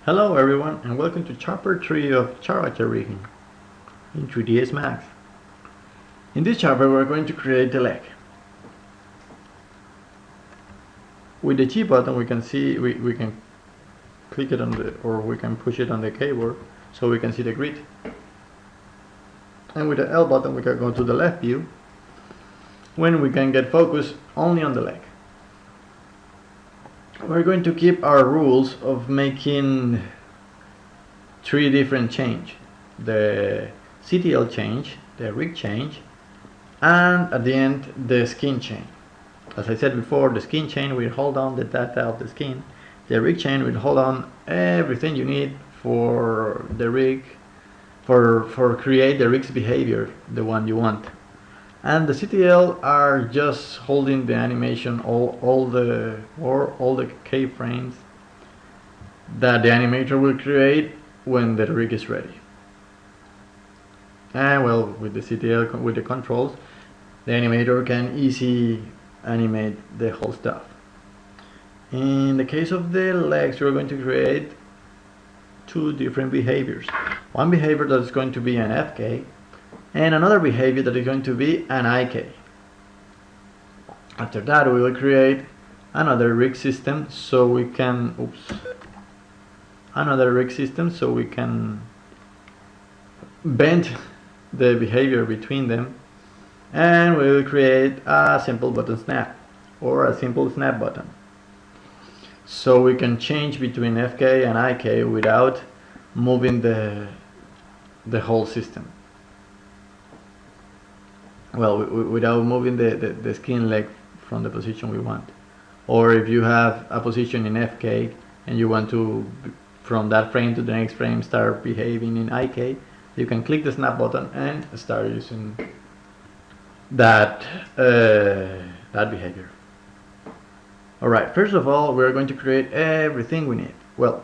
Hello everyone and welcome to chapter 3 of Character Rigging in 3ds Max. In this chapter we're going to create the leg. With the G button we can see we can click it on the or we can push it on the keyboard so we can see the grid. And with the L button we can go to the left view when we can get focus only on the leg. We're going to keep our rules of making 3 different change: the CTL change, the rig change, and at the end the skin chain. As I said before, the skin chain will hold on the data of the skin. The rig chain will hold on everything you need for the rig, for create the rig's behavior, the one you want. And the CTL are just holding the animation, all the keyframes that the animator will create when the rig is ready. And well, with the CTL, with the controls, the animator can easily animate the whole stuff. In the case of the legs, we're going to create 2 different behaviors. One behavior that is going to be an FK, and another behavior that is going to be an IK. After that we will create another rig system so we can bend the behavior between them, and we will create a simple button snap or a simple snap button so we can change between FK and IK without moving the whole system. Well, without moving the skin leg from the position we want. Or if you have a position in FK and you want to, from that frame to the next frame, start behaving in IK, you can click the snap button and start using that behavior. Alright, first of all we're going to create everything we need. Well,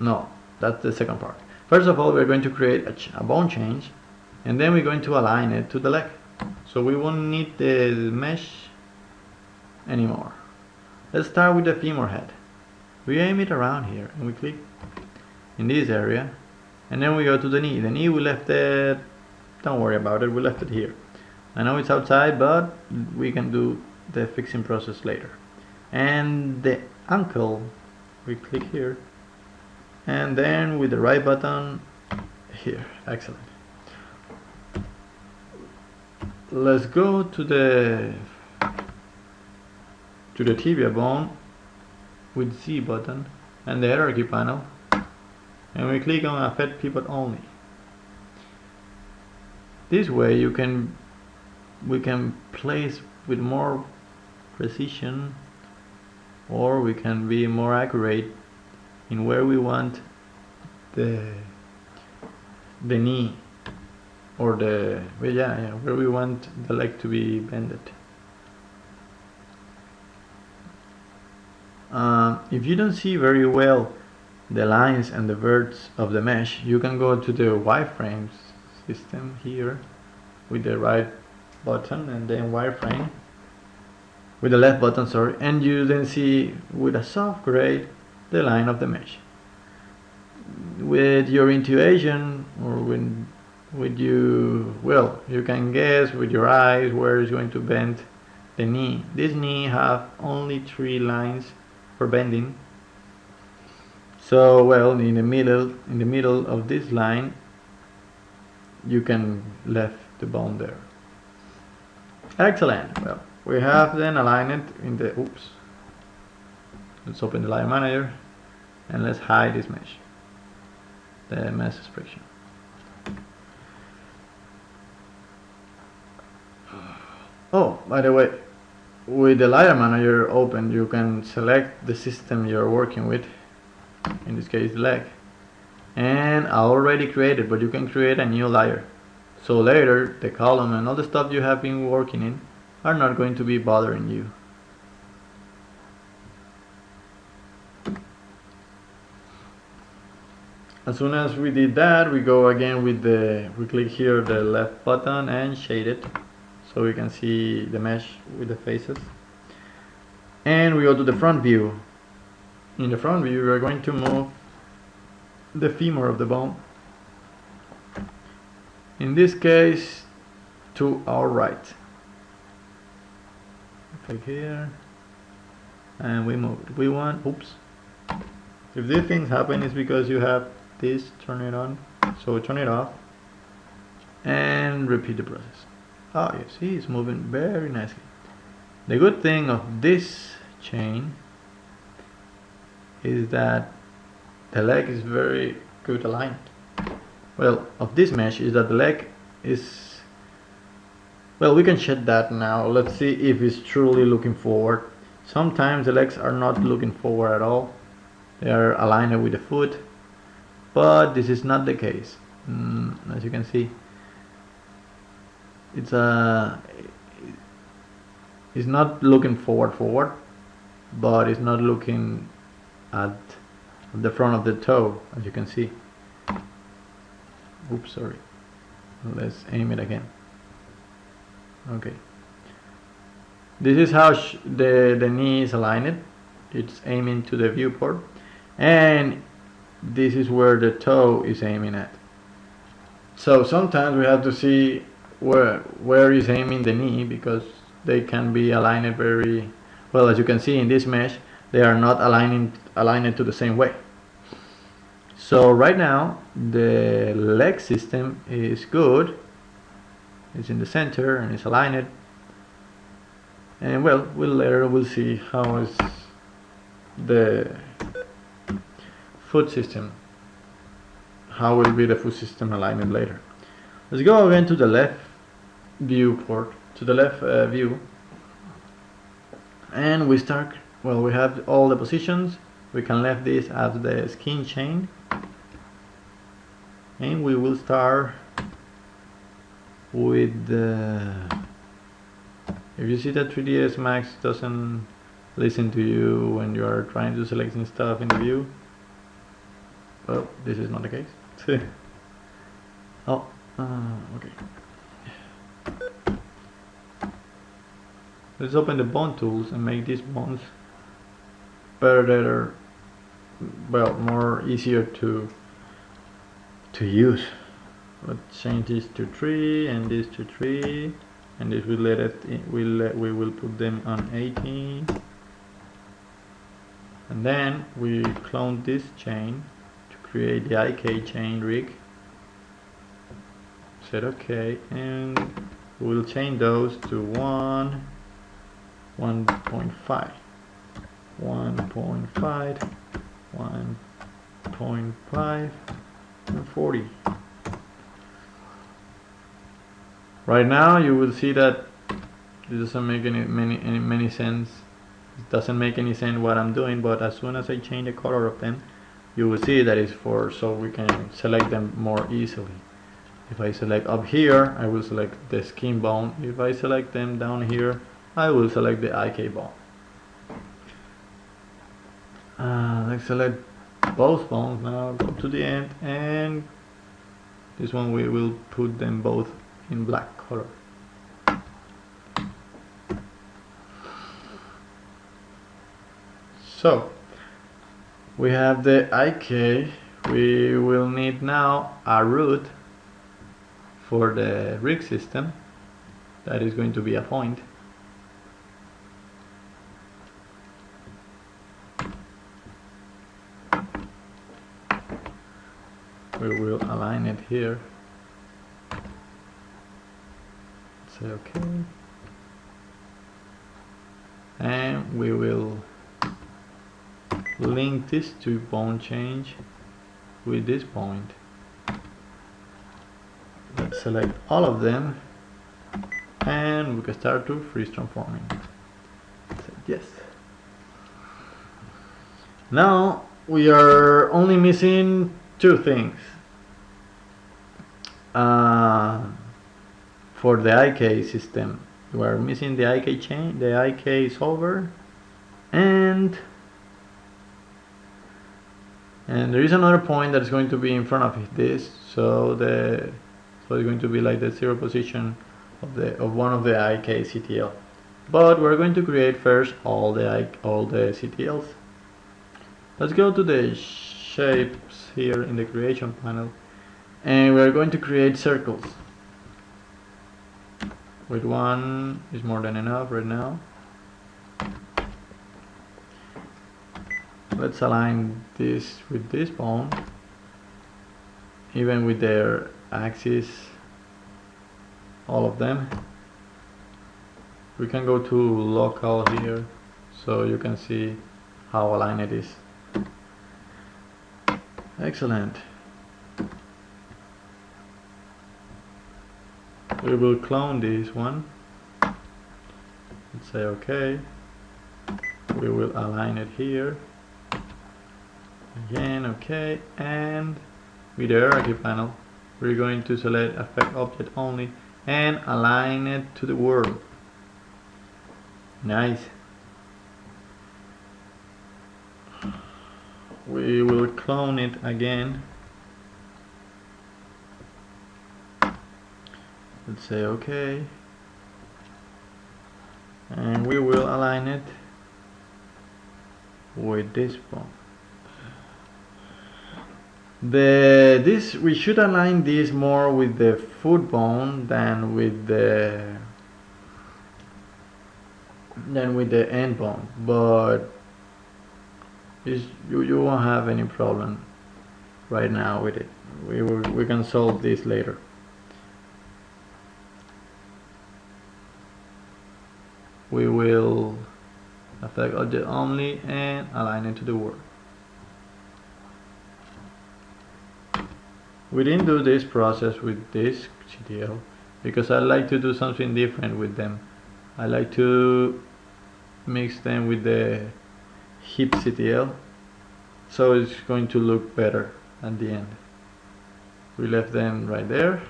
no, that's the second part. First of all we're going to create a bone change, and then we're going to align it to the leg. So we won't need the mesh anymore. Let's start with the femur head. We aim it around here and we click in this area, and then we go to the knee. The knee we left it, don't worry about it, we left it here. I know it's outside, but we can do the fixing process later. And the ankle, we click here, and then with the right button here. Excellent. Let's go to the tibia bone with Z button and the hierarchy panel, and we click on affect pivot only. This way we can place with more precision, or we can be more accurate in where we want the knee or where we want the leg to be bended. If you don't see very well the lines and the verts of the mesh, you can go to the wireframes system here with the right button, and then wireframe with the left button, sorry, and you then see with a soft gray the line of the mesh. With your intuition, or you can guess with your eyes where is going to bend the knee. This knee have only 3 lines for bending, so well, in the middle of this line you can left the bone there. Excellent. Well, we have then aligned it in the let's open the layer manager and let's hide this mesh, the mesh expression. Oh, by the way, with the layer manager open, you can select the system you're working with, in this case the leg, and I already created, but you can create a new layer, so later the column and all the stuff you have been working in are not going to be bothering you. As soon as we did that, we go again with we click here the left button and shade it so we can see the mesh with the faces, and we go to the front view. In the front view we are going to move the femur of the bone. In this case, to our right. Click here, and we move it. We want, oops. If these things happen, it's because you have this, turn it on. So turn it off, and repeat the process. Oh, you see, it's moving very nicely. The good thing of this chain is that the leg is very good aligned. Well, of this mesh is that the leg is, well, we can check that now. Let's see if it's truly looking forward. Sometimes the legs are not looking forward at all. They are aligned with the foot, but this is not the case. As you can see, it's not looking forward, but it's not looking at the front of the toe, as you can see. Oops, sorry. Let's aim it again. Okay. This is how the knee is aligned. It's aiming to the viewport, and this is where the toe is aiming at. So sometimes we have to see where is aiming the knee, because they can be aligned very well. As you can see in this mesh, they are not aligned to the same way. So right now the leg system is good. It's in the center and it's aligned. And well, later we'll see how is the foot system. How will be the foot system aligned later. Let's go again to the left viewport, to the left view, and we start. Well, we have all the positions. We can left this as the skin chain, and we will start with the. If you see that 3ds Max doesn't listen to you when you are trying to select some stuff in the view, well, this is not the case. Oh, okay. Let's open the bone tools and make these bones better, well, more easier to use. Let's change this to 3 and this to 3, and this will let it in, we will put them on 18, and then we clone this chain to create the IK chain rig. Set OK, and we'll change those to 1.5, 1.5, 1.5, and 40. Right now you will see that it doesn't make many sense. It doesn't make any sense what I'm doing, but as soon as I change the color of them, you will see that it's so we can select them more easily. If I select up here, I will select the skin bone. If I select them down here, I will select the IK bone. Let's select both bones now, go to the end, and this one we will put them both in black color. So we have the IK. We will need now a root for the rig system. That is going to be a point. We will align it here. Say OK, and we will link this to bone change with this point. Let's select all of them, and we can start to freeze transforming. Say yes. Now we are only missing two things. For the IK system, we are missing the IK chain, the IK solver, and there is another point that is going to be in front of this. So it's going to be like the zero position of one of the IK CTL. But we're going to create first all the CTLs. Let's go to the shapes here in the creation panel, and we're going to create circles. With one is more than enough right now. Let's align this with this bone, even with their axis, all of them. We can go to local here so you can see how aligned it is. Excellent. We will clone this one. Let's say OK. We will align it here. Again, OK. And with the hierarchy panel, we're going to select affect object only and align it to the world. Nice. We will clone it again. Let's say OK, and we will align it with this bone. We should align this more with the foot bone than with the end bone, but you won't have any problem right now with it. We can solve this later. We will affect object only and align it to the world. We didn't do this process with this CTL because I like to do something different with them. I like to mix them with the hip CTL, so it's going to look better at the end. We left them right there.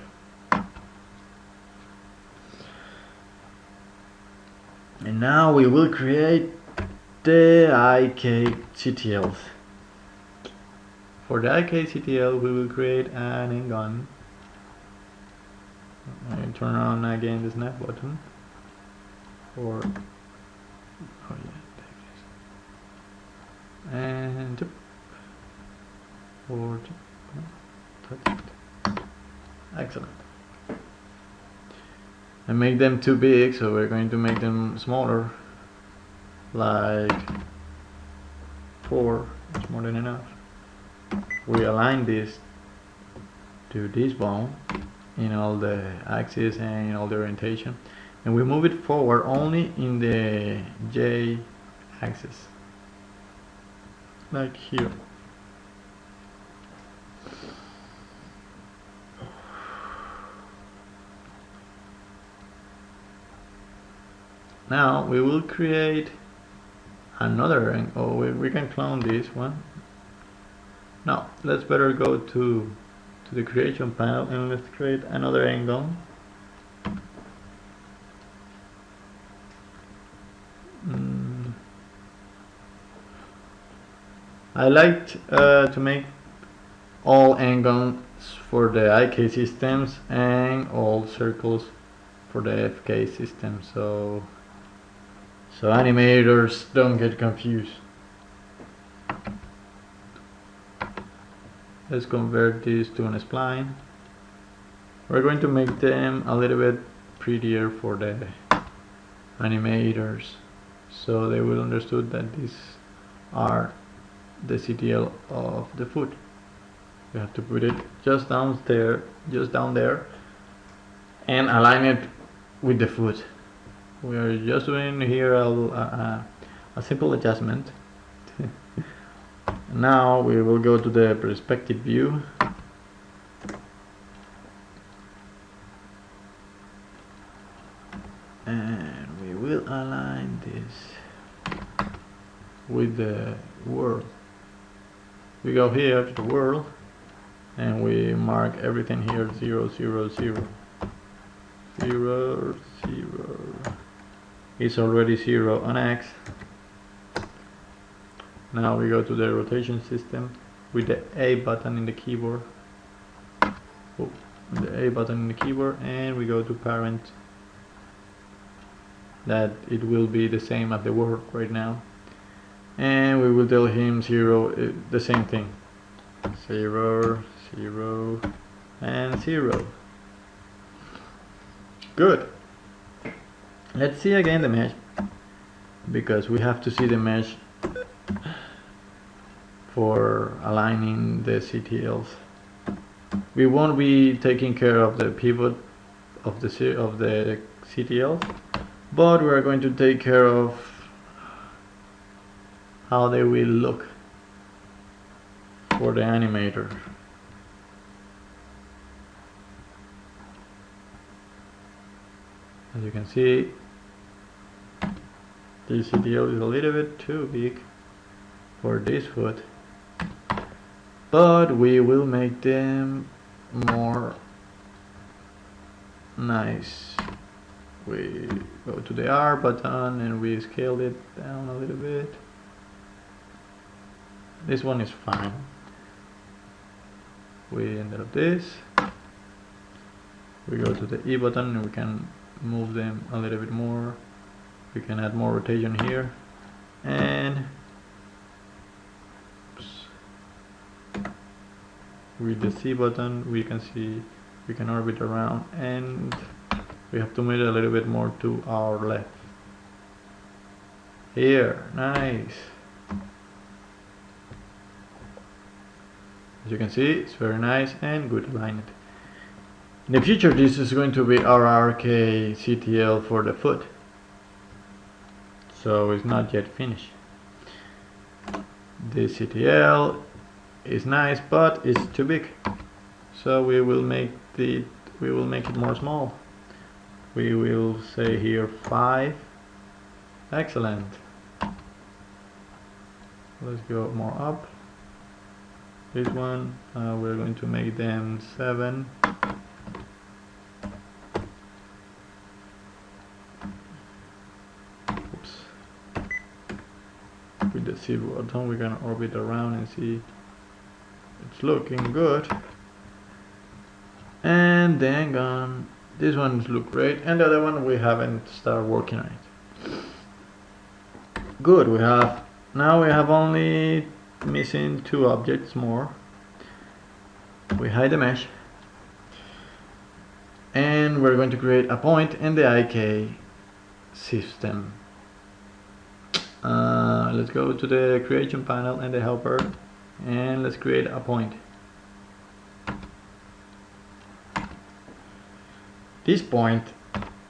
And now we will create the IK CTLs. For the IK CTL, we will create an end gun. I turn on again the snap button. Oh yeah, and excellent. I make them too big, so we're going to make them smaller, like 4. It's more than enough. We align this to this bone in all the axis and in all the orientation, and we move it forward only in the J axis, like here. Now we will create another, we can clone this one. Now let's better go to the creation panel and let's create another angle. I liked to make all angles for the IK systems and all circles for the FK system, so animators don't get confused. Let's convert this to a spline. We're going to make them a little bit prettier for the animators, so they will understood that these are the CTL of the foot. You have to put it just down there, and align it with the foot. We are just doing here a simple adjustment. Now we will go to the perspective view. And we will align this with the world. We go here to the world and we mark everything here 0, 0, 0. 0, 0. It's already 0 on X. Now we go to the rotation system with the A button in the keyboard. The A button in the keyboard, and we go to parent. That it will be the same as the world right now. And we will tell him 0, the same thing. 0, 0, and 0. Good. Let's see again the mesh, because we have to see the mesh for aligning the CTLs. We won't be taking care of the pivot of the CTLs, but we are going to take care of how they will look for the animator. As you can see, this CTL is a little bit too big for this foot, but we will make them more nice. We go to the R button and we scale it down a little bit. This one is fine. We ended up this. We go to the E button and we can move them a little bit more. We can add more rotation here, and with the C button we can see we can orbit around, and we have to move it a little bit more to our left. Here, nice. As you can see, it's very nice and good alignment. In the future, this is going to be our RK CTL for the foot, so it's not yet finished. This CTL is nice, but it's too big, so we will make it more small. We will say here 5. Excellent. Let's go more up. This one we're going to make them 7. Oops. With the C button we're gonna orbit around and see it's looking good. And then gone. This ones look great, and the other one we haven't started working on it. Good. We have only missing 2 objects more. We hide the mesh, and we're going to create a point in the IK system. Let's go to the creation panel and the helper, and let's create a point. This point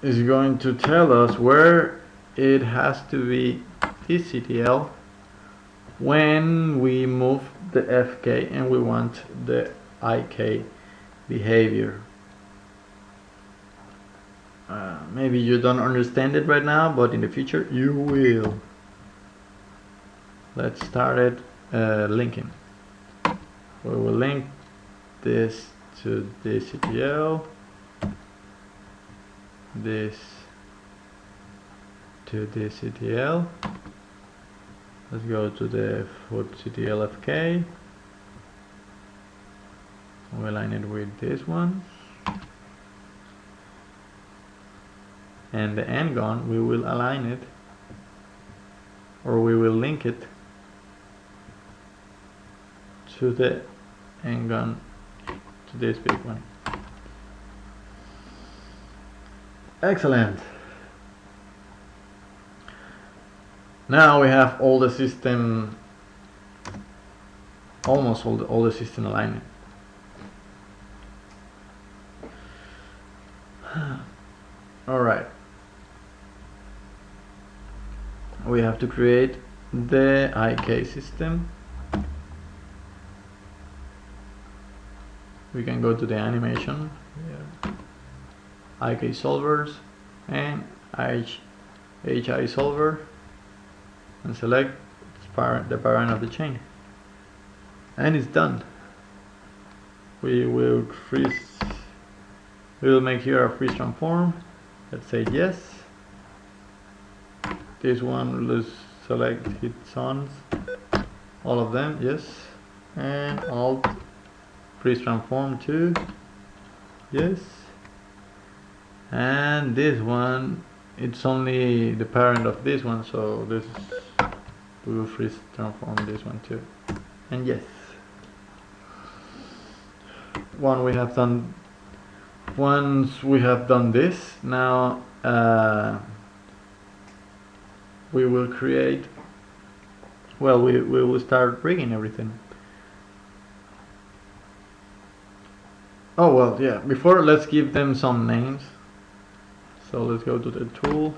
is going to tell us where it has to be this CTL when we move the FK and we want the IK behavior. Maybe you don't understand it right now, but in the future you will. Let's start it linking. We will link this to this CTL, this to this CTL. Let's go to the foot CTL FK. We'll align it with this one. And the end gun, we will align it, or we will link it to the end gun, to this big one. Excellent. Now we have all the system, almost all the system alignment. All right. We have to create the IK system. We can go to the animation, IK solvers, and HI solver, and select the parent of the chain, and it's done. We will make here a freeze transform. Let's say yes. This one, let's select hit sons, all of them, yes, and alt freeze transform to yes. And this one, it's only the parent of this one, so this we will freeze transform this one too, and yes. once we have done this, now we will create, well, we will start rigging everything. Oh well, yeah, before, let's give them some names. So let's go to the tool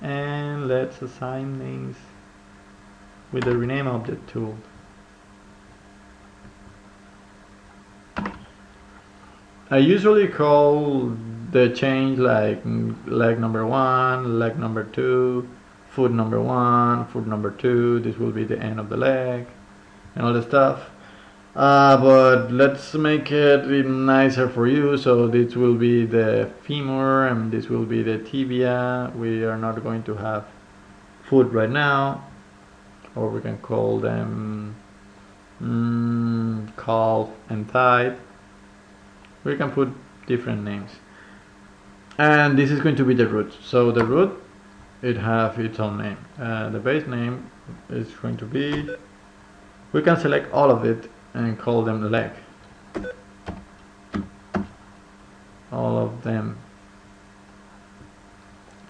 and let's assign names with the rename object tool. I usually call the change like leg number 1, leg number 2, foot number 1, foot number 2. This will be the end of the leg and all the stuff. But let's make it nicer for you. So this will be the femur and this will be the tibia. We are not going to have foot right now, or we can call them calf and thigh. We can put different names. And this is going to be the root. So the root, it have its own name. The base name is going to be, we can select all of it and call them leg. All of them.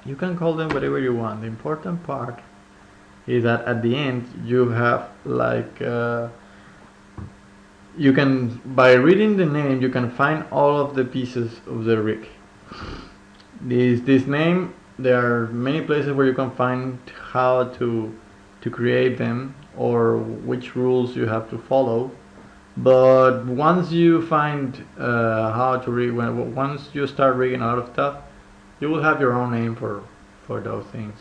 You can call them whatever you want. The important part is that at the end you have like you can, by reading the name, you can find all of the pieces of the rig. This name, there are many places where you can find how to create them or which rules you have to follow. But once you find how to rig, once you start rigging a lot of stuff, you will have your own name for those things.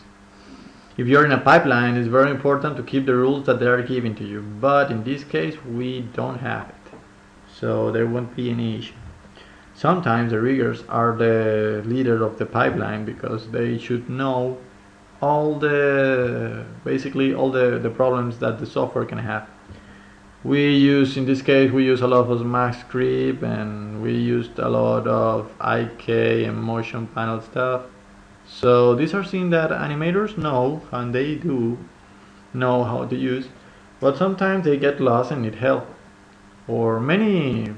If you're in a pipeline, it's very important to keep the rules that they are giving to you. But in this case, we don't have it, so there won't be any issue. Sometimes the riggers are the leader of the pipeline because they should know basically all the problems that the software can have. In this case, we use a lot of Max Script, and we used a lot of IK and motion panel stuff. So these are things that animators know, and they do know how to use, but sometimes they get lost and need help. Or many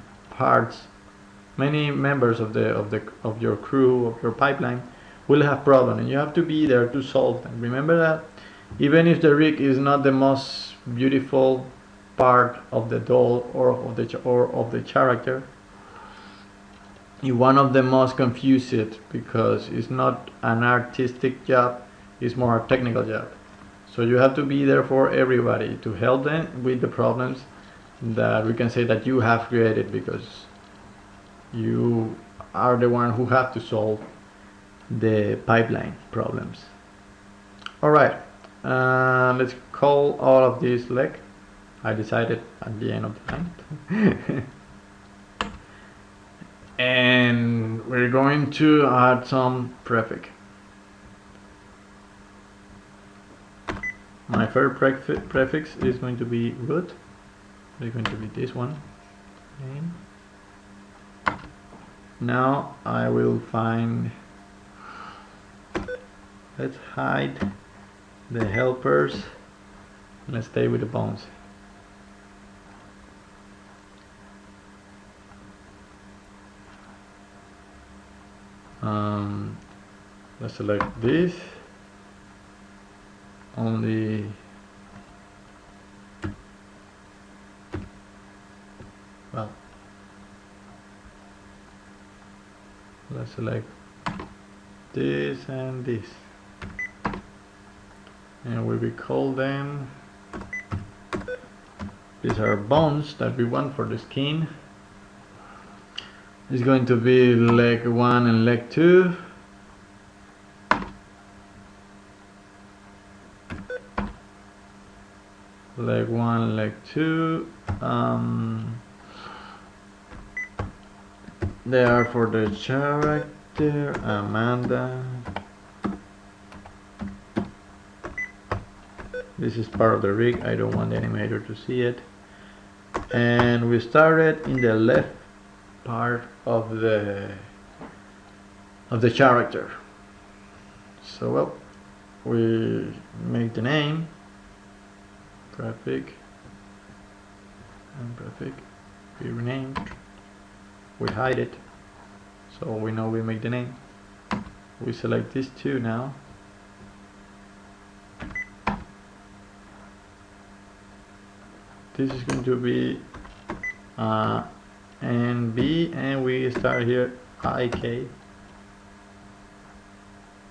members of your crew, of your pipeline, will have problems, and you have to be there to solve them. Remember that even if the rig is not the most beautiful part of the doll or of the character, if one of them must confuse it, because it's not an artistic job, it's more a technical job. So you have to be there for everybody to help them with the problems that we can say that you have created, because you are the one who have to solve the pipeline problems. Alright, let's call all of these leg. I decided at the end of the line. And we're going to add some prefix. My first prefix is going to be root. It's going to be this one. Name. Now I will find, let's hide the helpers. Let's stay with the bones. Let's select this. Only let's select this and this, and we will call them, these are bones that we want for the skin. It's going to be leg 1 and leg 2. Leg 1, leg 2. They are for the character Amanda. This is part of the rig. I don't want the animator to see it. And we started in the left part of the character. So well, we make the name prefix and prefix be renamed. we hide it so we know we make the name. We select these two now. This is going to be NB, and we start here IK.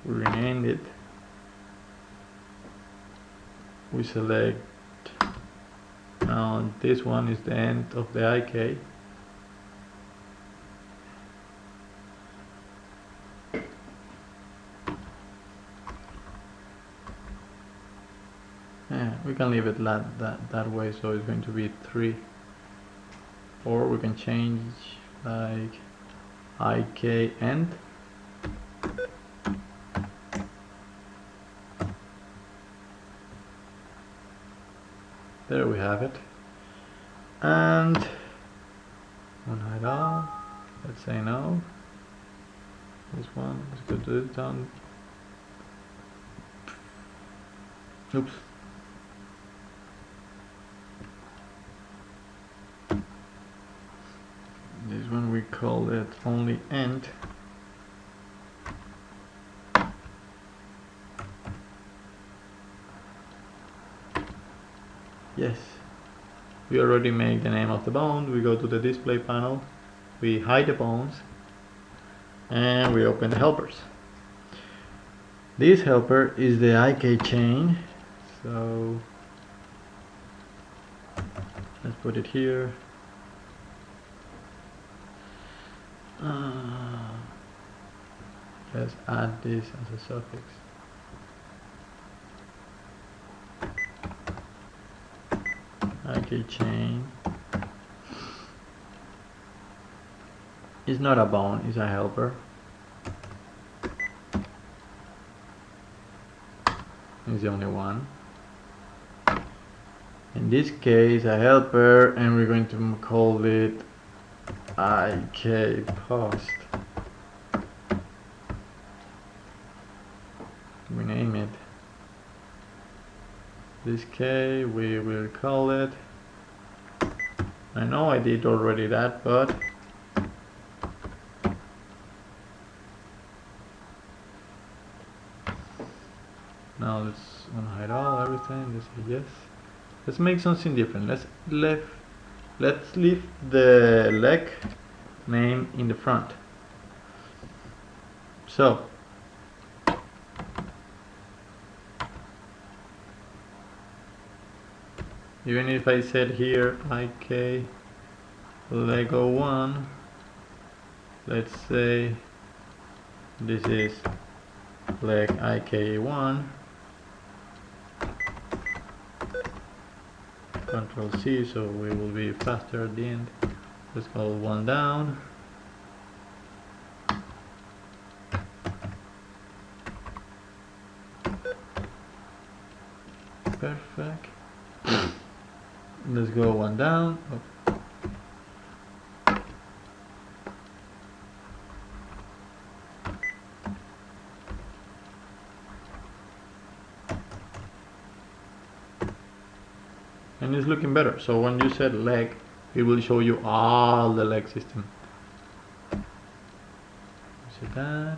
We renamed it. We select, now this one is the end of the IK. Yeah, we can leave it that way, so it's going to be 3. Or we can change like IK end. There we have it. And unhide all. Let's say no. This one, let's go to this down. Oops. This one we call it only end. Yes, we already made the name of the bone. We go to the display panel, we hide the bones, and we open the helpers. This helper is the IK chain, so let's put it here. Let's add this as a suffix. IK chain is not a bone, it's a helper. It's the only one. In this case, a helper, and we're going to call it IK post. We name it. This K we will call it. I know I did already that, but now let's unhide all everything. Let's say yes. Let's make something different. Let's leave the leg name in the front. So even if I said here IK Lego 1, let's say this is leg IK1, Control C, so we will be faster at the end. Let's go 1 down. Perfect. Let's go 1 down. Oh. And it's looking better. So when you said leg, it will show you all the leg system. See that?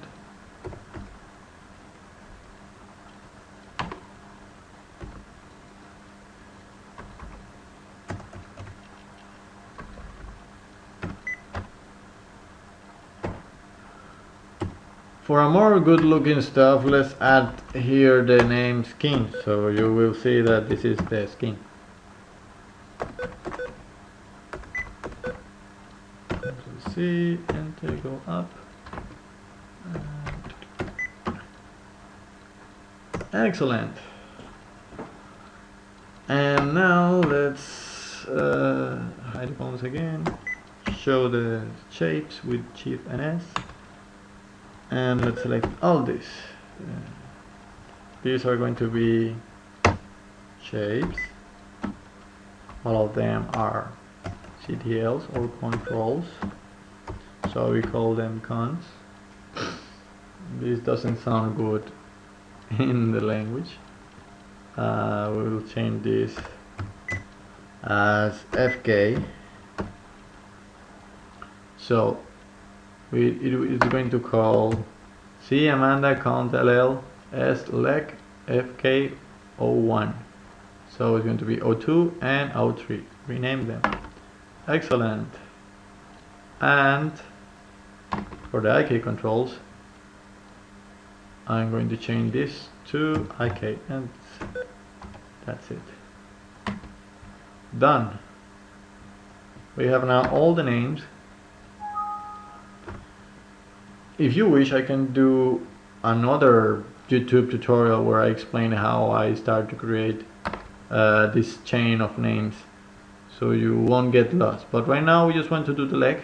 For a more good looking stuff, let's add here the name skin, so you will see that this is the skin. Control C, enter, go up. Excellent. And now let's hide the bones again, show the shapes with Shift and S. And let's select all this. These are going to be shapes. All of them are CTLs or controls, so we call them cons. This doesn't sound good in the language. We will change this as FK. So it is going to call C Amanda count LL S leg FK01. So it's going to be O2 and O3. Rename them. Excellent. And for the IK controls, I'm going to change this to IK, and that's it. Done. We have now all the names. If you wish, I can do another YouTube tutorial where I explain how I start to create this chain of names, so you won't get lost. But right now we just want to do the leg,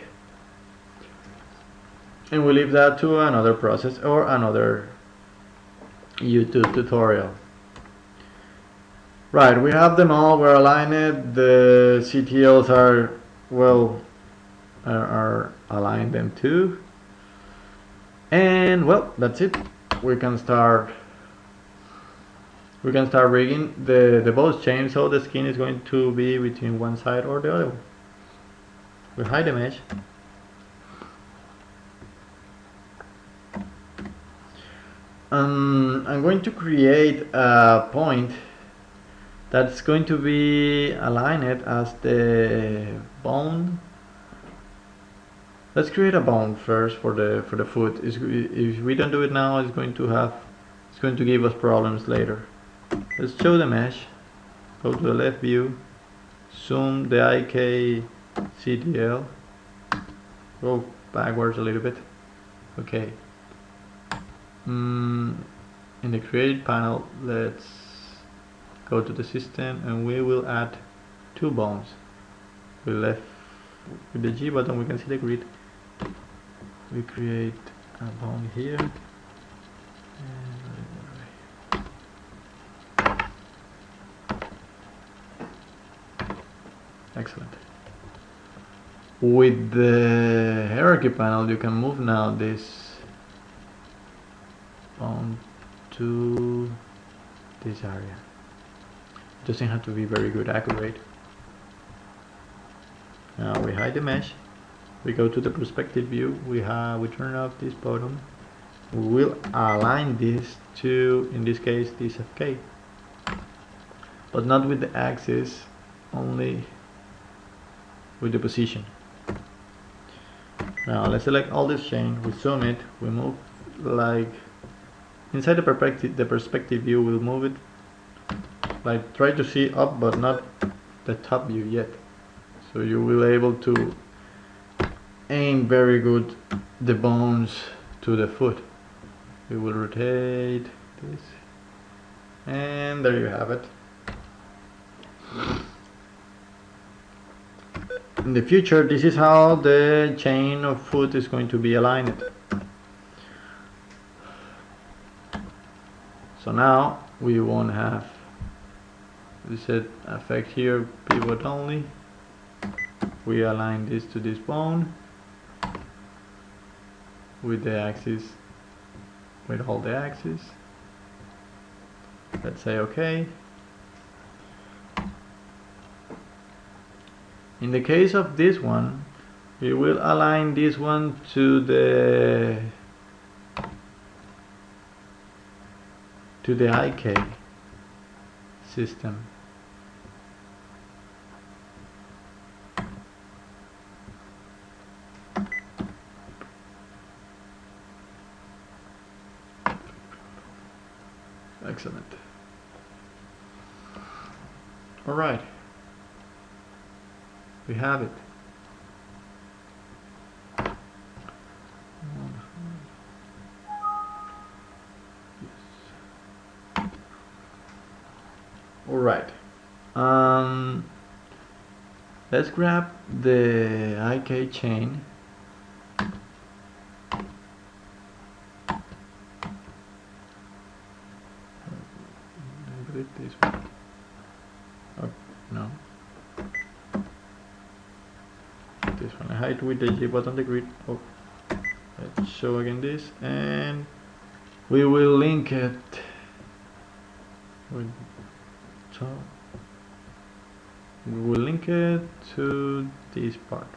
and we leave that to another process or another YouTube tutorial. Right, we have them all, we're aligned. The CTLs are, well, are aligned them too. And well, that's it. We can start rigging the both chains, so the skin is going to be between one side or the other. We hide the mesh. I'm going to create a point that's going to be aligned as the bone. Let's create a bone first for the foot. If we don't do it now, it's going to give us problems later. Let's show the mesh. Go to the left view, zoom the IK CTL, go backwards a little bit. Okay. In the create panel, let's go to the system and we will add 2 bones. With the G button we can see the grid. We create a bone here. Excellent. With the hierarchy panel, you can move now this bone to this area. It doesn't have to be very good accurate. Now we hide the mesh. We go to the perspective view. We turn off this bottom. We will align this to, in this case, this FK, but not with the axis, only with the position. Now let's select all this chain. We zoom it. We move like inside the perspective view. We'll move it like try to see up, but not the top view yet. So you will able to aim very good the bones to the foot. We will rotate this, and there you have it. In the future, this is how the chain of foot is going to be aligned. So now we won't have, we set effect here, pivot only. We align this to this bone with the axis, with all the axes. Let's say OK. In the case of this one, we will align this one to the IK system. Excellent. All right. We have it. All right. Let's grab the IK chain. This one. Oh, no. This one. I hide with the G button the grid. Oh, let's show again this, and we will link it with. So we will link it to this part.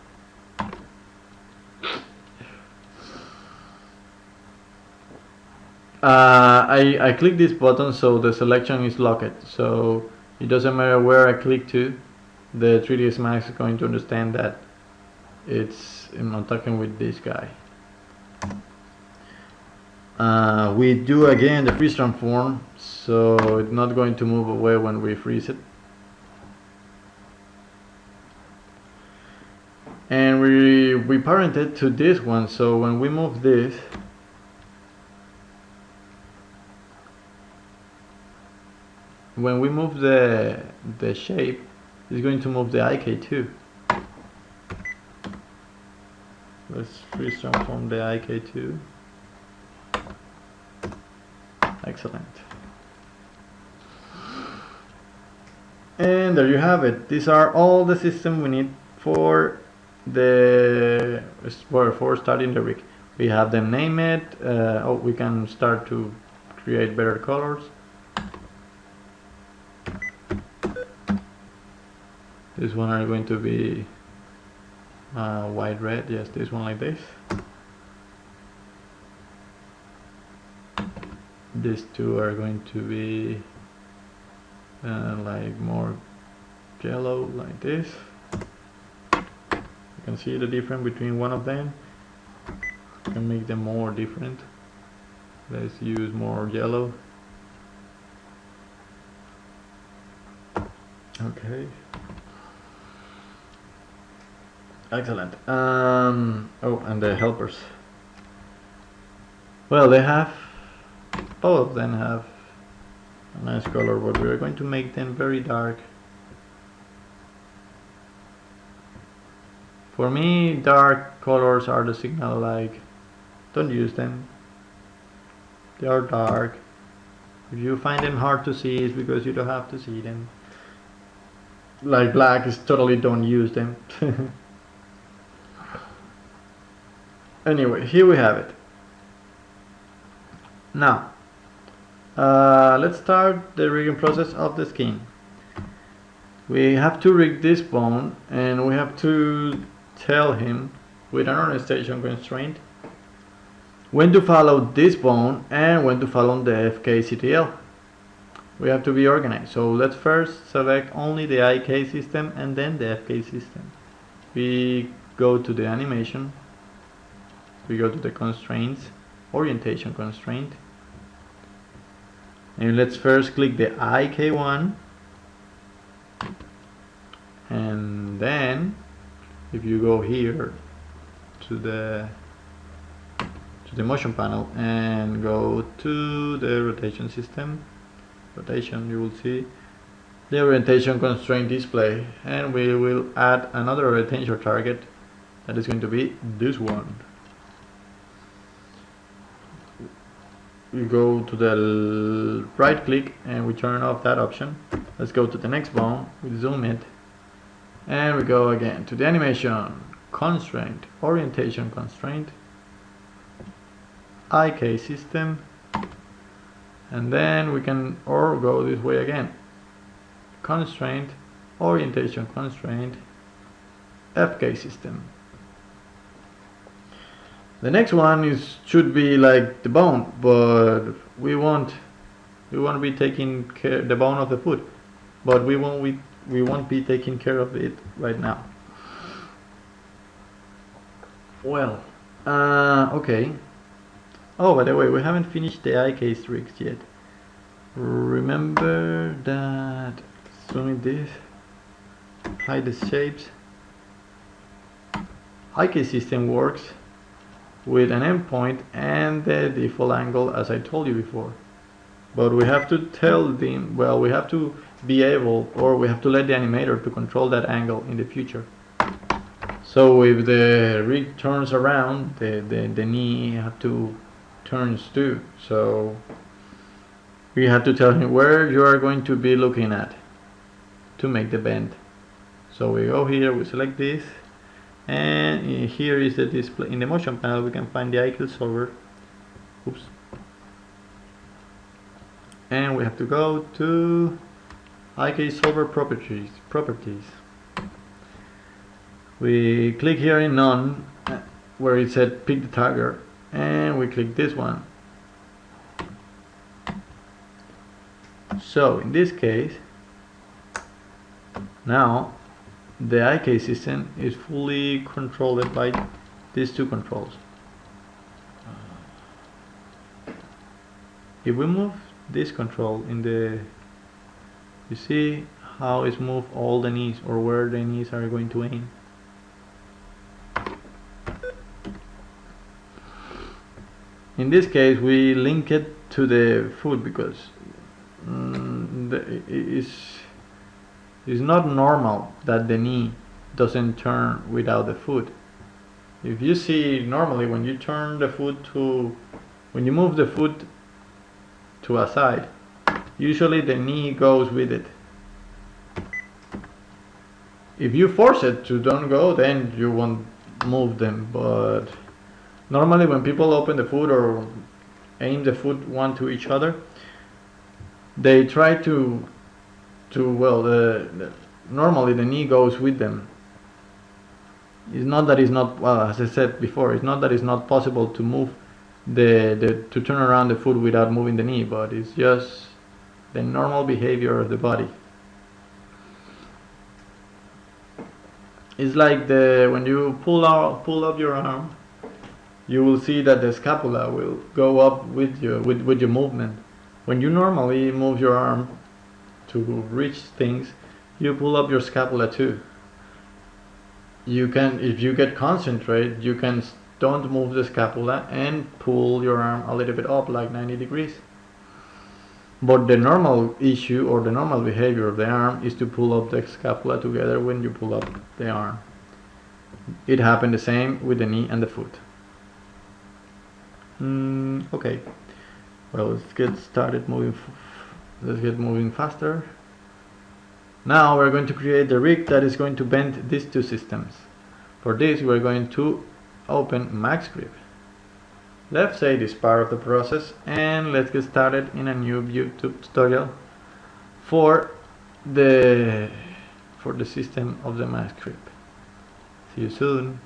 I click this button so the selection is locked, so it doesn't matter where I click to, the 3ds Max is going to understand that I'm talking with this guy. We do again the freeze transform, so it's not going to move away when we freeze it. And we parented to this one, so when we move this, when we move the shape, it's going to move the IK too. Let's freeze transform the IK2. Excellent. And there you have it. These are all the system we need for starting the rig. We have them named. We can start to create better colors. This one are going to be white, red. Yes, this one like this. These two are going to be like more yellow, like this. You can see the difference between one of them. You can make them more different. Let's use more yellow. Okay. Excellent. Oh, and the helpers. Well, both of them have a nice color, but we are going to make them very dark. For me, dark colors are the signal, like, don't use them. They are dark. If you find them hard to see, it's because you don't have to see them. Like black is totally don't use them. Anyway, here we have it. Now, let's start the rigging process of the skin. We have to rig this bone, and we have to tell him with an orientation constraint when to follow this bone and when to follow the FKCTL. We have to be organized. So let's first select only the IK system and then the FK system. We go to the animation. We go to the constraints, orientation constraint. And let's first click the IK one. And then if you go here to the motion panel and go to the rotation system, you will see the orientation constraint display, and we will add another orientation target that is going to be this one. We go to the right click and we turn off that option. Let's go to the next bone, we zoom it, and we go again to the animation constraint, orientation constraint, IK system, and then we can go this way again, constraint, orientation constraint, FK system. The next one should be like the bone, but we won't be taking care the bone of the foot, but we won't be taking care of it right now. Well, okay. Oh, by the way, we haven't finished the IK rigs yet. Remember that, zoom in this, hide the shapes. IK system works with an endpoint and the default angle, as I told you before. But we have to tell them, well, we have to be able, or we have to let the animator to control that angle in the future. So if the rig turns around, the knee have to turns too. So we have to tell him where you are going to be looking at to make the bend. So we go here, we select this, and here is the display. In the motion panel we can find the IK solver. Oops. And we have to go to IK solver properties. We click here in none where it said pick the target, and we click this one. So in this case, now the IK system is fully controlled by these two controls. If we move this control in the, you see how it's moved all the knees, or where the knees are going to aim. In this case we link it to the foot because it's not normal that the knee doesn't turn without the foot. If you see, normally when you turn the foot to, when you move the foot to a side, usually the knee goes with it. If you force it to don't go, then you won't move them. But normally when people open the foot or aim the foot one to each other, they try to normally the knee goes with them. It's not that it's not, well, as I said before, it's not that it's not possible to move to turn around the foot without moving the knee, but it's just the normal behavior of the body. It's like when you pull up your arm, you will see that the scapula will go up with your movement. When you normally move your arm to reach things, you pull up your scapula too. You can, if you get concentrated, you can don't move the scapula and pull your arm a little bit up like 90 degrees. But the normal issue or the normal behavior of the arm is to pull up the scapula together when you pull up the arm. It happened the same with the knee and the foot. Okay, well, let's get started moving. Let's get moving faster. Now we're going to create the rig that is going to bend these two systems. For this we're going to open MaxGrip. Let's say this part of the process, and let's get started in a new YouTube tutorial for the system of the MaxGrip. See you soon.